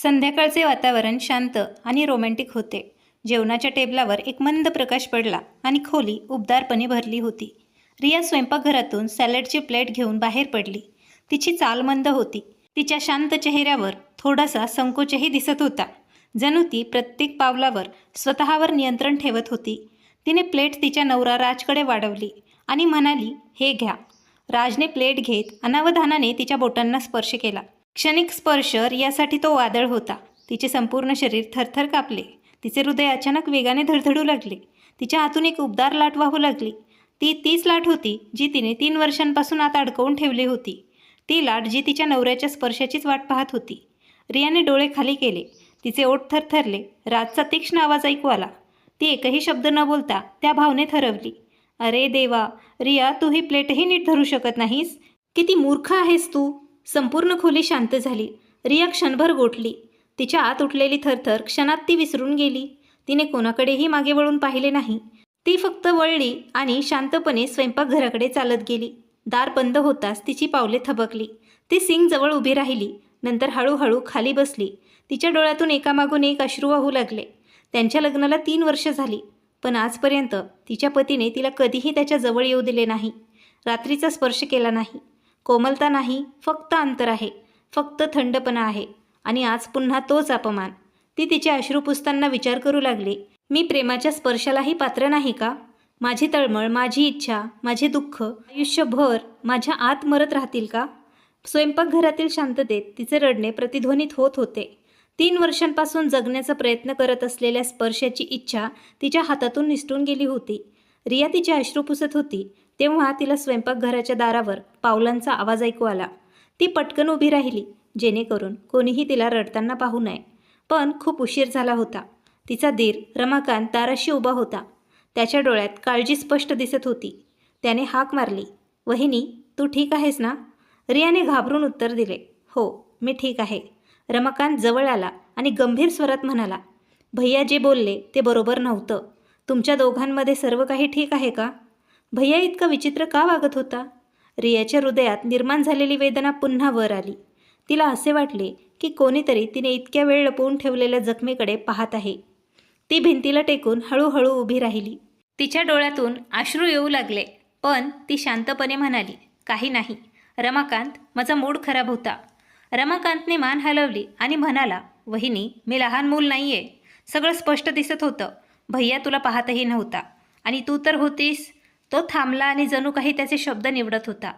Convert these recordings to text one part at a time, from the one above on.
संध्याकाळचे वातावरण शांत आणि रोमॅन्टिक होते. जेवणाच्या टेबलावर एक मंद प्रकाश पडला आणि खोली उबदारपणे भरली होती. रिया स्वयंपाकघरातून सॅलडची प्लेट घेऊन बाहेर पडली. तिची चाल मंद होती. तिच्या शांत चेहऱ्यावर थोडासा संकोचही दिसत होता. जणू ती प्रत्येक पावलावर स्वतःवर नियंत्रण ठेवत होती. तिने प्लेट तिच्या नवरा राजकडे वाढवली आणि म्हणाली, "हे घ्या." राजने प्लेट घेत अनावधानाने तिच्या बोटांना स्पर्श केला. क्षणिक स्पर्श रियासाठी तो वादळ होता. तिचे संपूर्ण शरीर थरथर कापले. तिचे हृदय अचानक वेगाने धडधडू लागले. तिच्या हातून एक उबदार लाट वाहू लागली. ती तीच लाट होती जी तिने 3 वर्षांपासून आत अडकवून ठेवली होती. ती लाट जी तिच्या नवऱ्याच्या स्पर्शाचीच वाट पाहत होती. रियाने डोळे खाली केले. तिचे ओठ थरथरले. राजचा तीक्ष्ण आवाज ऐकू आला. ती एकही शब्द न बोलता त्या भावनेत हरवली. "अरे देवा, रिया, तू ही प्लेटही नीट धरू शकत नाहीस? किती मूर्ख आहेस तू." संपूर्ण खोली शांत झाली. रिया क्षणभर गोठली. तिच्या आत उठलेली थरथर क्षणात ती विसरून गेली. तिने कोणाकडेही मागे वळून पाहिले नाही. ती फक्त वळली आणि शांतपणे स्वयंपाकघराकडे चालत गेली. दार बंद होताच तिची पावले थबकली. ती सिंकजवळ उभी राहिली. नंतर हळूहळू खाली बसली. तिच्या डोळ्यातून एकामागून एक अश्रू वाहू लागले. त्यांच्या लग्नाला 3 वर्ष झाली, पण आजपर्यंत तिच्या पतीने तिला कधीही त्याच्या जवळ येऊ दिले नाही. रात्रीचा स्पर्श केला नाही. कोमलता नाही, फक्त अंतर आहे, फक्त थंडपणा आहे. आणि आज पुन्हा तोच अपमान. ती तिचे अश्रू पुसताना विचार करू लागली, "मी प्रेमाच्या स्पर्शालाही पात्र नाही का? माझी तळमळ, माझी इच्छा, माझे दुःख आयुष्यभर माझ्या आत मरत राहतील का?" स्वयंपाकघरातील शांततेत तिचे रडणे प्रतिध्वनित होत होते. 3 वर्षांपासून जगण्याचा प्रयत्न करत असलेल्या स्पर्शाची इच्छा तिच्या हातातून निसटून गेली होती. रिया तिचे अश्रू पुसत होती तेव्हा तिला स्वयंपाकघराच्या दारावर पावलांचा आवाज ऐकू आला. ती पटकन उभी राहिली, जेणेकरून कोणीही तिला रडताना पाहू नये. पण खूप उशीर झाला होता. तिचा दीर रमाकांत दाराशी उभा होता. त्याच्या डोळ्यात काळजी स्पष्ट दिसत होती. त्याने हाक मारली, "वहिनी, तू ठीक आहेस ना?" रियाने घाबरून उत्तर दिले, "हो, मी ठीक आहे." रमाकांत जवळ आला आणि गंभीर स्वरात म्हणाला, "भैया जे बोलले ते बरोबर नव्हतं. तुमच्या दोघांमध्ये सर्व काही ठीक आहे का?" भैया इतका विचित्र का वागत होता? रियाच्या हृदयात निर्माण झालेली वेदना पुन्हा वर आली. तिला असे वाटले की कोणीतरी तिने इतक्या वेळ लपवून ठेवलेल्या जखमेकडे पाहत आहे. ती भिंतीला टेकून हळूहळू उभी राहिली. तिच्या डोळ्यातून अश्रू येऊ लागले, पण ती शांतपणे म्हणाली, "काही नाही रमाकांत, माझा मूड खराब होता." रमाकांतने मान हलवली आणि म्हणाला, "वहिनी, मी लहान मूल नाहीये. सगळं स्पष्ट दिसत होतं. भैया तुला पाहतही नव्हता आणि तू तर होतीस." तो थांबला आणि जणू काही त्याचे शब्द निवडत होता.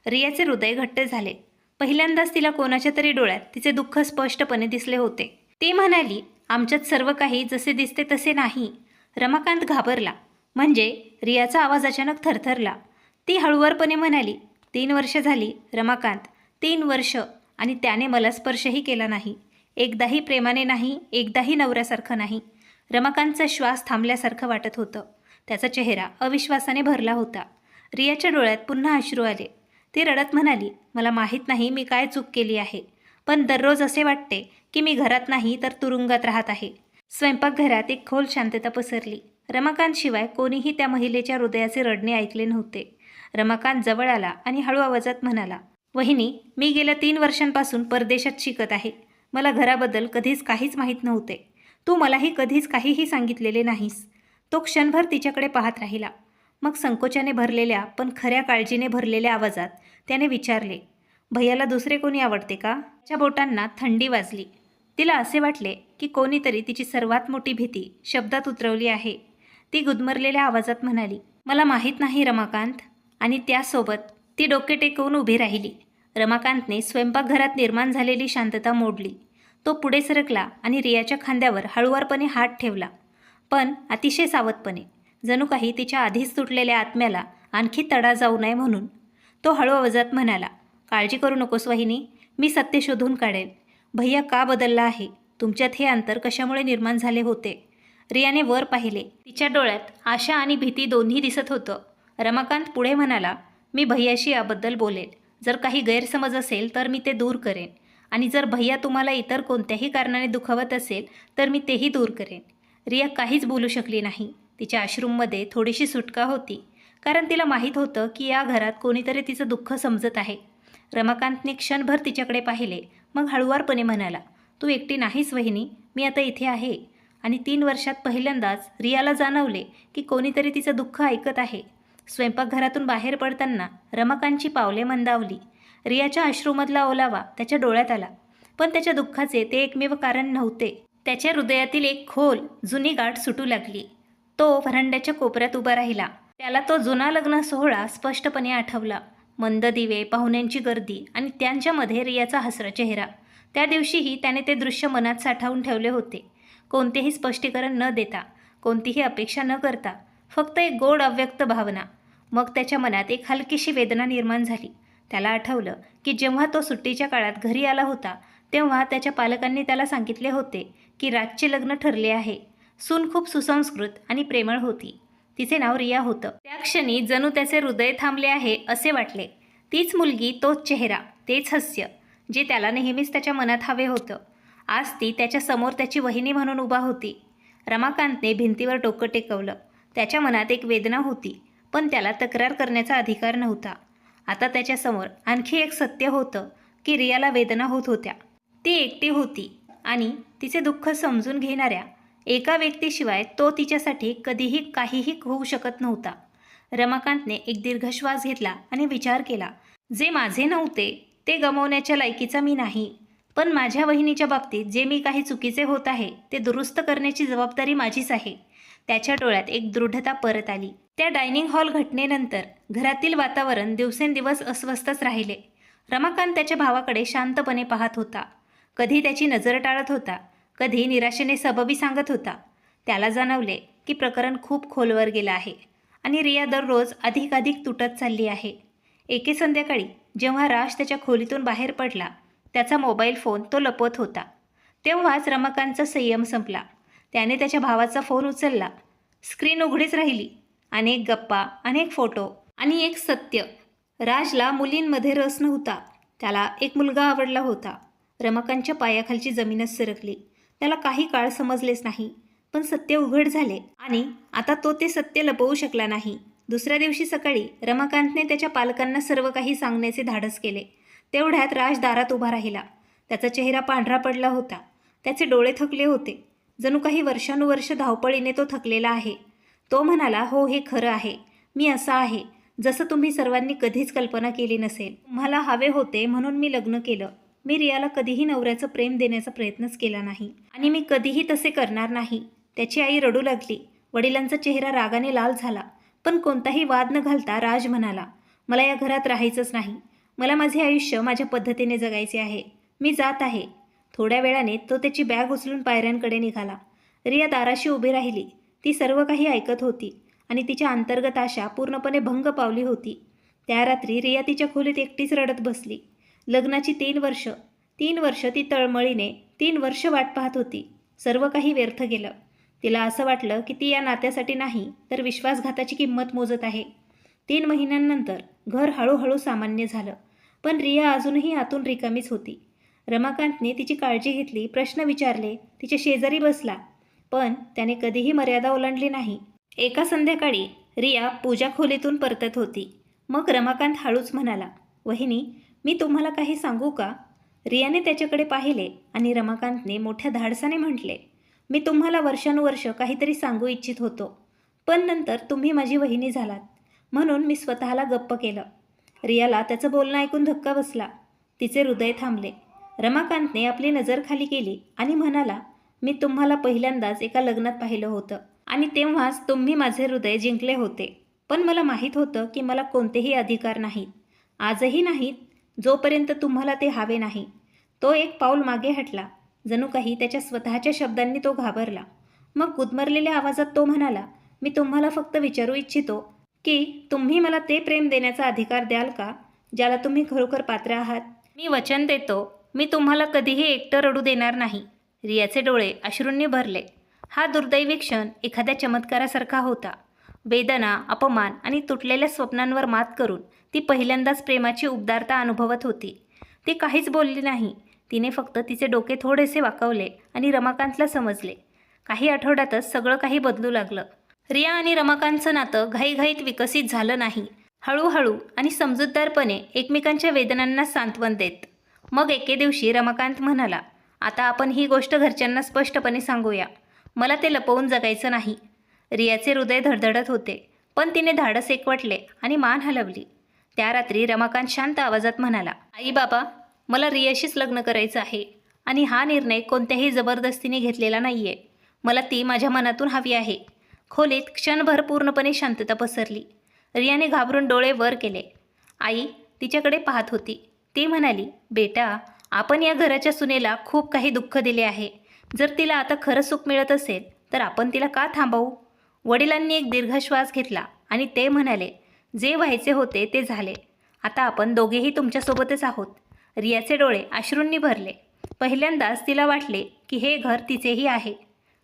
रियाचे हृदय घट्ट झाले. पहिल्यांदाच तिला कोणाच्या तरी डोळ्यात तिचे दुःख स्पष्टपणे दिसले होते. ती म्हणाली, "आमच्यात सर्व काही जसे दिसते तसे नाही." रमाकांत घाबरला. म्हणजे रियाचा आवाज अचानक थरथरला. ती हळुवारपणे म्हणाली, "3 वर्ष झाली रमाकांत, 3 वर्ष, आणि त्याने मला स्पर्शही केला नाही. एकदाही प्रेमाने नाही, एकदाही नवऱ्यासारखं नाही." रमाकांतचा श्वास थांबल्यासारखं वाटत होतं. त्याचा चेहरा अविश्वासाने भरला होता. रियाच्या डोळ्यात पुन्हा अश्रू आले. ती रडत म्हणाली, "मला माहीत नाही मी काय चूक केली आहे, पण दररोज असे वाटते की मी घरात नाही तर तुरुंगात राहत आहे." स्वयंपाकघरात एक खोल शांतता पसरली. रमाकांतशिवाय कोणीही त्या महिलेच्या हृदयाचे रडणे ऐकले नव्हते. रमाकांत जवळ आला आणि हळू आवाजात म्हणाला, "वहिनी, मी गेल्या 3 वर्षांपासून परदेशात शिकत आहे. मला घराबद्दल कधीच काहीच माहीत नव्हते. तू मलाही कधीच काहीही सांगितलेले नाहीस." तो क्षणभर तिच्याकडे पाहत राहिला. मग संकोचाने भरलेल्या पण खऱ्या काळजीने भरलेल्या आवाजात त्याने विचारले, "भैयाला दुसरे कोणी आवडते का?" तिच्या बोटांना थंडी वाजली. तिला असे वाटले की कोणीतरी तिची सर्वात मोठी भीती शब्दात उतरवली आहे. ती गुदमरलेल्या आवाजात म्हणाली, "मला माहीत नाही रमाकांत." आणि त्यासोबत ती डोके टेकवून उभी राहिली. रमाकांतने स्वयंपाकघरात निर्माण झालेली शांतता मोडली. तो पुढे सरकला आणि रियाच्या खांद्यावर हळुवारपणे हात ठेवला, पण अतिशय सावधपणे, जणू काही तिच्या आधीच तुटलेल्या आत्म्याला आणखी तडा जाऊ नये म्हणून. तो हळू आवाजात म्हणाला, "काळजी करू नकोस वहिनी, मी सत्य शोधून काढेन. भैया का बदलला आहे? तुमच्यात हे अंतर कशामुळे निर्माण झाले होते?" रियाने वर पाहिले. तिच्या डोळ्यात आशा आणि भीती दोन्ही दिसत होतं. रमाकांत पुढे म्हणाला, "मी भैयाशी याबद्दल बोलेल. जर काही गैरसमज असेल तर मी ते दूर करेन. आणि जर भैया तुम्हाला इतर कोणत्याही कारणाने दुखावत असेल तर मी तेही दूर करेन." रिया काहीच बोलू शकली नाही. तिच्या अश्रूंमध्ये थोडीशी सुटका होती, कारण तिला माहीत होतं की या घरात कोणीतरी तिचं दुःख समजत आहे. रमाकांतने क्षणभर तिच्याकडे पाहिले, मग हळुवारपणे म्हणाला, तू एकटी नाहीस वहिनी, मी आता इथे आहे. आणि 3 वर्षात पहिल्यांदाच रियाला जाणवले की कोणीतरी तिचं दुःख ऐकत आहे. स्वयंपाकघरातून बाहेर पडताना रमाकांतची पावले मंदावली. रियाच्या अश्रूमधला ओलावा त्याच्या डोळ्यात आला. पण त्याच्या दुःखाचे ते एकमेव कारण नव्हते. त्याच्या हृदयातील एक खोल जुनी गाठ सुटू लागली. तो व्हरांड्याच्या कोपऱ्यात उभा राहिला. त्याला तो जुना लग्न सोहळा स्पष्टपणे आठवला. मंद दिवे, पाहुण्यांची गर्दी आणि त्यांच्यामध्ये रियाचा हसरा चेहरा. त्या दिवशीही त्याने ते दृश्य मनात साठवून ठेवले होते. कोणतेही स्पष्टीकरण न देता, कोणतीही अपेक्षा न करता, फक्त एक गोड अव्यक्त भावना. मग त्याच्या मनात एक हलकीशी वेदना निर्माण झाली. त्याला आठवलं की जेव्हा तो सुट्टीच्या काळात घरी आला होता तेव्हा त्याच्या पालकांनी त्याला सांगितले होते की राजचे लग्न ठरले आहे. सून खूप सुसंस्कृत आणि प्रेमळ होती. तिचे नाव रिया होतं. त्या क्षणी जणू त्याचे हृदय थांबले आहे असे वाटले. तीच मुलगी, तोच चेहरा, तेच हास्य, जे त्याला नेहमीच त्याच्या मनात हवे होतं. आज ती त्याच्या समोर त्याची वहिनी म्हणून उभा होती. रमाकांतने भिंतीवर डोकं टेकवलं. त्याच्या मनात एक वेदना होती, पण त्याला तक्रार करण्याचा अधिकार नव्हता. आता त्याच्यासमोर आणखी एक सत्य होतं की रियाला वेदना होत होत्या. ती एकटी होती आणि तिचे दुःख समजून घेणाऱ्या एका व्यक्तीशिवाय तो तिच्यासाठी कधीही काहीही होऊ शकत नव्हता. रमाकांतने एक दीर्घ श्वास घेतला आणि विचार केला, जे माझे नव्हते ते गमावण्याच्या लायकीचा मी नाही. पण माझ्या वहिनीच्या बाबतीत जे मी काही चुकीचे होत आहे ते दुरुस्त करण्याची जबाबदारी माझीच आहे. त्याच्या डोळ्यात एक दृढता परत आली. त्या डायनिंग हॉल घटनेनंतर घरातील वातावरण दिवसेंदिवस अस्वस्थच राहिले. रमाकांत त्याच्या भावाकडे शांतपणे पाहत होता. कधी त्याची नजर टाळत होता, कधी निराशेने सबबी सांगत होता. त्याला जाणवले की प्रकरण खूप खोलवर गेलं आहे आणि रिया दररोज अधिकाधिक तुटत चालली आहे. एके संध्याकाळी जेव्हा राज त्याच्या खोलीतून बाहेर पडला, त्याचा मोबाईल फोन तो लपवत होता. तेव्हाच रमाकांतचा संयम संपला. त्याने त्याच्या भावाचा फोन उचलला. स्क्रीन उघडीच राहिली. अनेक गप्पा, अनेक फोटो आणि एक सत्य. राजला मुलींमध्ये रस नव्हता. त्याला एक मुलगा आवडला होता. रमाकांतच्या पायाखालची जमीनच सरकली. त्याला काही काळ समजलेच नाही, पण सत्य उघड झाले आणि आता तो ते सत्य लपवू शकला नाही. दुसऱ्या दिवशी सकाळी रमाकांतने त्याच्या पालकांना सर्व काही सांगण्याचे धाडस केले. तेवढ्यात राज दारात उभा राहिला. त्याचा चेहरा पांढरा पडला होता. त्याचे डोळे थकले होते. जणू काही वर्षानुवर्ष धावपळीने तो थकलेला आहे. तो म्हणाला, हो, हे खरं आहे. मी असा आहे जसं तुम्ही सर्वांनी कधीच कल्पना केली नसेल. तुम्हाला हवे होते म्हणून मी लग्न केलं. मी रियाला कधीही नवऱ्याचं प्रेम देण्याचा प्रयत्नच केला नाही आणि मी कधीही तसे करणार नाही. त्याची आई रडू लागली. वडिलांचा चेहरा रागाने लाल झाला. पण कोणताही वाद न घालता राज म्हणाला, मला या घरात राहायचंच नाही. मला माझे आयुष्य माझ्या पद्धतीने जगायचे आहे. मी जात आहे. थोड्या वेळाने तो त्याची बॅग उचलून पायऱ्यांकडे निघाला. रिया दाराशी उभी राहिली. ती सर्व काही ऐकत होती आणि तिच्या अंतर्गत आशा पूर्णपणे भंग पावली होती. त्या रात्री रिया तिच्या खोलीत एकटीच रडत बसली. लग्नाची 3 वर्ष ती तळमळीने 3 वर्ष वाट पाहत होती. सर्व काही व्यर्थ गेलं. तिला असं वाटलं की ती या नात्यासाठी नाही तर विश्वासघाताची किंमत मोजत आहे. 3 महिन्यांनंतर घर हळूहळू सामान्य झालं, पण रिया अजूनही आतून रिकामीच होती. रमाकांतने तिची काळजी घेतली, प्रश्न विचारले, तिच्या शेजारी बसला, पण त्याने कधीही मर्यादा ओलांडली नाही. एका संध्याकाळी रिया पूजा खोलीतून परतत होती. मग रमाकांत हळूच म्हणाला, वहिनी, मी तुम्हाला काही सांगू का? रियाने त्याच्याकडे पाहिले आणि रमाकांतने मोठ्या धाडसाने म्हटले, मी तुम्हाला वर्षानुवर्ष काहीतरी सांगू इच्छित होतो, पण नंतर तुम्ही माझी वहिनी झालात म्हणून मी स्वतःला गप्प केलं. रियाला त्याचं बोलणं ऐकून धक्का बसला. तिचे हृदय थांबले. रमाकांतने आपली नजर खाली केली आणि म्हणाला, मी तुम्हाला पहिल्यांदाच एका लग्नात पाहिलं होतं आणि तेव्हाच तुम्ही माझे हृदय जिंकले होते. पण मला माहीत होतं की मला कोणतेही अधिकार नाहीत, आजही नाहीत, जोपर्यंत तुम्हाला ते हवे नाही. तो एक पाऊल मागे हटला. जणू काही त्याच्या स्वतःच्या शब्दांनी तो घाबरला. मग गुदमरलेल्या आवाजात तो म्हणाला, मी तुम्हाला फक्त विचारू इच्छितो की तुम्ही मला ते प्रेम देण्याचा अधिकार द्याल का ज्याला तुम्ही खरोखर पात्र आहात? मी वचन देतो, मी तुम्हाला कधीही एकटं रडू देणार नाही. रियाचे डोळे अश्रूंनी भरले. हा दुर्दैवी क्षण एखाद्या चमत्कारासारखा होता. वेदना, अपमान आणि तुटलेल्या स्वप्नांवर मात करून ती पहिल्यांदाच प्रेमाची उबदारता अनुभवत होती. ती काहीच बोलली नाही. तिने फक्त तिचे डोके थोडेसे वाकवले आणि रमाकांतला समजले. काही आठवड्यातच सगळं काही बदलू लागलं. रिया आणि रमाकांतचं नातं घाईघाईत विकसित झालं नाही. हळूहळू आणि समजूतदारपणे एकमेकांच्या वेदनांना सांत्वन देत. मग एके दिवशी रमाकांत म्हणाला, आता आपण ही गोष्ट घरच्यांना स्पष्टपणे सांगूया. मला ते लपवून जगायचं नाही. रियाचे हृदय धडधडत होते, पण तिने धाडस एकवटले आणि मान हलवली. त्या रात्री रमाकांत शांत आवाजात म्हणाला, आई बाबा, मला रियाशीच लग्न करायचं आहे आणि हा निर्णय कोणत्याही जबरदस्तीने घेतलेला नाही आहे. मला ती माझ्या मनातून हवी आहे. खोलीत क्षणभर पूर्णपणे शांतता पसरली. रियाने घाबरून डोळे वर केले. आई तिच्याकडे पाहत होती. ती म्हणाली, बेटा, आपण या घराच्या सुनेला खूप काही दुःख दिले आहे. जर तिला आता खरं सुख मिळत असेल तर आपण तिला का थांबवू? वडिलांनी एक दीर्घ श्वास घेतला आणि ते म्हणाले, जे व्हायचे होते ते झाले. आता आपण दोघेही तुमच्यासोबतच आहोत. रियाचे डोळे अश्रूंनी भरले. पहिल्यांदाच तिला वाटले की हे घर तिचेही आहे.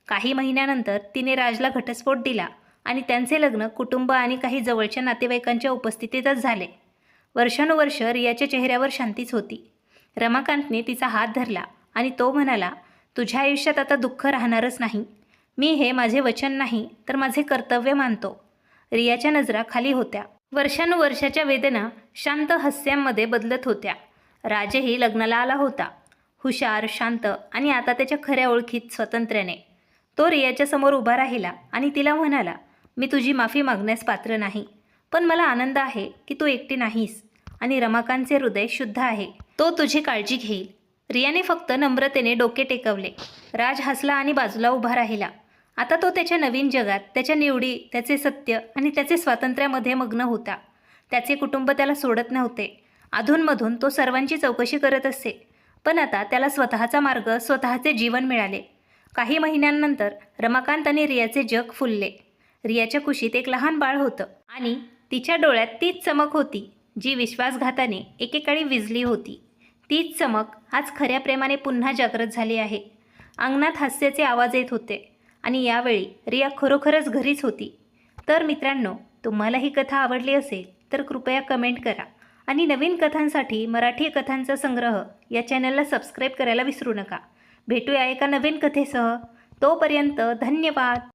काही महिन्यानंतर तिने राजला घटस्फोट दिला आणि त्यांचे लग्न कुटुंब आणि काही जवळच्या नातेवाईकांच्या उपस्थितीतच झाले. वर्षानुवर्ष रियाच्या चेहऱ्यावर शांतीच होती. रमाकांतने तिचा हात धरला आणि तो म्हणाला, तुझ्या आयुष्यात आता दुःख राहणारच नाही. मी हे माझे वचन नाही तर माझे कर्तव्य मानतो. रियाच्या नजरा खाली होत्या. वर्षानुवर्षाच्या वेदना शांत हास्यांमध्ये बदलत होत्या. राजही लग्नाला आला होता, हुशार, शांत आणि आता त्याच्या खऱ्या ओळखीत स्वातंत्र्याने. तो रियाच्या समोर उभा राहिला आणि तिला म्हणाला, मी तुझी माफी मागण्यास पात्र नाही, पण मला आनंद आहे की तू एकटी नाहीस आणि रमाकांतचे हृदय शुद्ध आहे. तो तुझी काळजी घेईल. रियाने फक्त नम्रतेने डोके टेकवले. राज हसला आणि बाजूला उभा राहिला. आता तो त्याच्या नवीन जगात, त्याच्या निवडी, त्याचे सत्य आणि त्याचे स्वातंत्र्यामध्ये मग्न होता. त्याचे कुटुंब त्याला सोडत नव्हते. अधूनमधून तो सर्वांची चौकशी करत असे, पण आता त्याला स्वतःचा मार्ग, स्वतःचे जीवन मिळाले. काही महिन्यांनंतर रमाकांत आणि रियाचे जग फुलले. रियाच्या कुशीत एक लहान बाळ होतं आणि तिच्या डोळ्यात तीच चमक होती जी विश्वासघाताने एकेकाळी विझली होती. तीच चमक आज खऱ्या प्रेमाने पुन्हा जागृत झाली आहे. अंगणात हास्याचे आवाज येत होते आणि यावेळी रिया खरोखरच घरीच होती. तर मित्रांनो, तुम्हाला ही कथा आवडली असेल तर कृपया कमेंट करा आणि नवीन कथांसाठी मराठी कथांचा संग्रह या चॅनलला सबस्क्राईब करायला विसरू नका. भेटूया एका नवीन कथेसह. तोपर्यंत धन्यवाद.